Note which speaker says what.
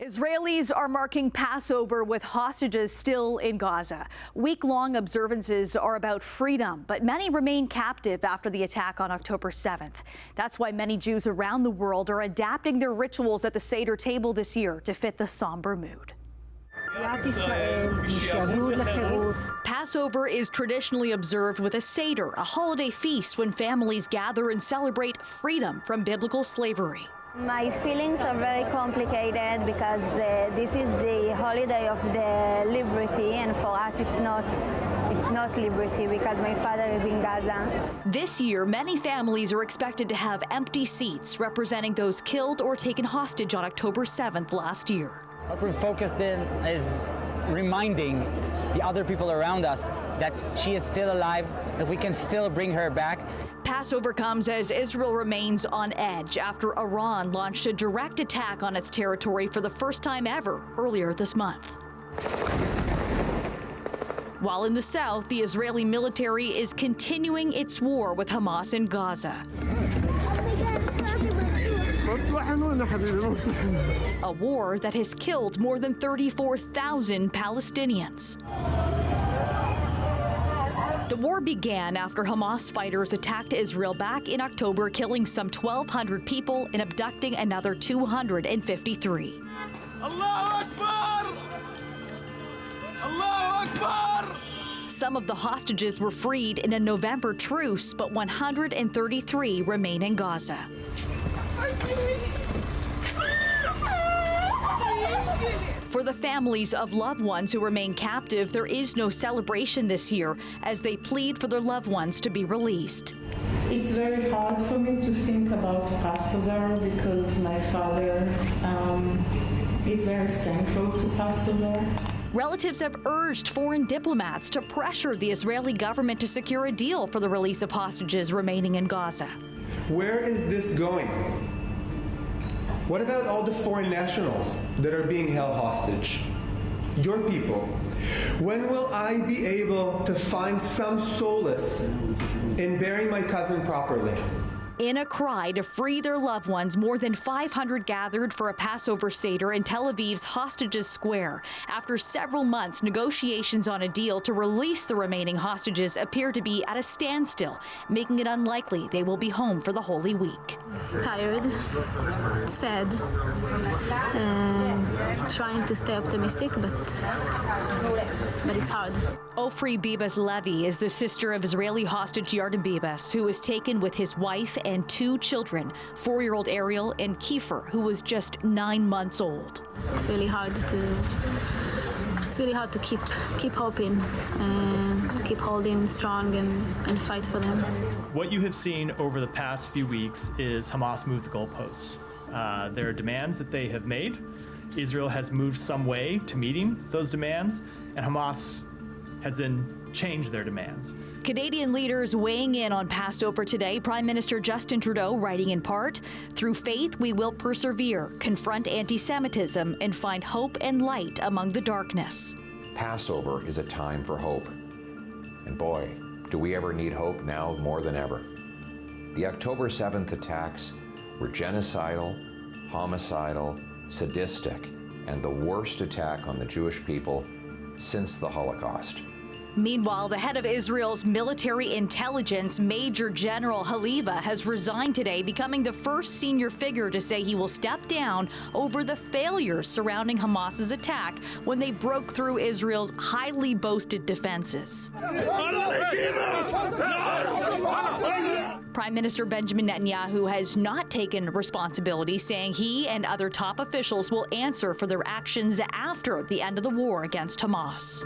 Speaker 1: Israelis are marking Passover with hostages still in Gaza. Week-long observances are about freedom, but many remain captive after the attack on October 7th. That's why many Jews around the world are adapting their rituals at the Seder table this year to fit the somber mood. Passover is traditionally observed with a Seder, a holiday feast when families gather and celebrate freedom from biblical slavery.
Speaker 2: My feelings are very complicated because this is the holiday of the liberty, and for us it's not liberty because my father is in Gaza.
Speaker 1: This year, many families are expected to have empty seats representing those killed or taken hostage on October 7th last year.
Speaker 3: What we're focused in is reminding the other people around us that she is still alive, that we can still bring her back.
Speaker 1: Passover comes as Israel remains on edge after Iran launched a direct attack on its territory for the first time ever earlier this month. While in the south, the Israeli military is continuing its war with Hamas in Gaza. A war that has killed more than 34,000 Palestinians. The war began after Hamas fighters attacked Israel back in October, killing some 1,200 people and abducting another 253.
Speaker 4: Allahu Akbar! Allahu Akbar!
Speaker 1: Some of the hostages were freed in a November truce, but 133 remain in Gaza. For the families of loved ones who remain captive, there is no celebration this year as they plead for their loved ones to be released.
Speaker 5: It's very hard for me to think about Passover because my father is very central to Passover.
Speaker 1: Relatives have urged foreign diplomats to pressure the Israeli government to secure a deal for the release of hostages remaining in Gaza.
Speaker 6: Where is this going? What about all the foreign nationals that are being held hostage? Your people. When will I be able to find some solace in burying my cousin properly?
Speaker 1: In a cry to free their loved ones, more than 500 gathered for a Passover Seder in Tel Aviv's Hostages Square. After several months, negotiations on a deal to release the remaining hostages appear to be at a standstill, making it unlikely they will be home for the Holy Week.
Speaker 7: Tired, sad, trying to stay optimistic, but it's hard.
Speaker 1: Ofri Bibas Levy is the sister of Israeli hostage Yarden Bibas, who was taken with his wife and 2 children, 4-year-old Ariel and Kiefer, who was just 9 months old.
Speaker 7: It's really hard to keep hoping and keep holding strong and fight for them.
Speaker 8: What you have seen over the past few weeks is Hamas move the goalposts. There are demands that they have made. Israel has moved some way to meeting those demands, and Hamas has then changed their demands.
Speaker 1: Canadian leaders weighing in on Passover today. Prime Minister Justin Trudeau writing in part, "Through faith we will persevere, confront anti-Semitism, and find hope and light among the darkness."
Speaker 9: Passover is a time for hope. And boy, do we ever need hope now more than ever. The October 7th attacks were genocidal, homicidal, sadistic, and the worst attack on the Jewish people since the Holocaust.
Speaker 1: Meanwhile, the head of Israel's military intelligence, Major General Haliva, has resigned today, becoming the first senior figure to say he will step down over the failures surrounding Hamas's attack when they broke through Israel's highly boasted defenses. Prime Minister Benjamin Netanyahu has not taken responsibility, saying he and other top officials will answer for their actions after the end of the war against Hamas.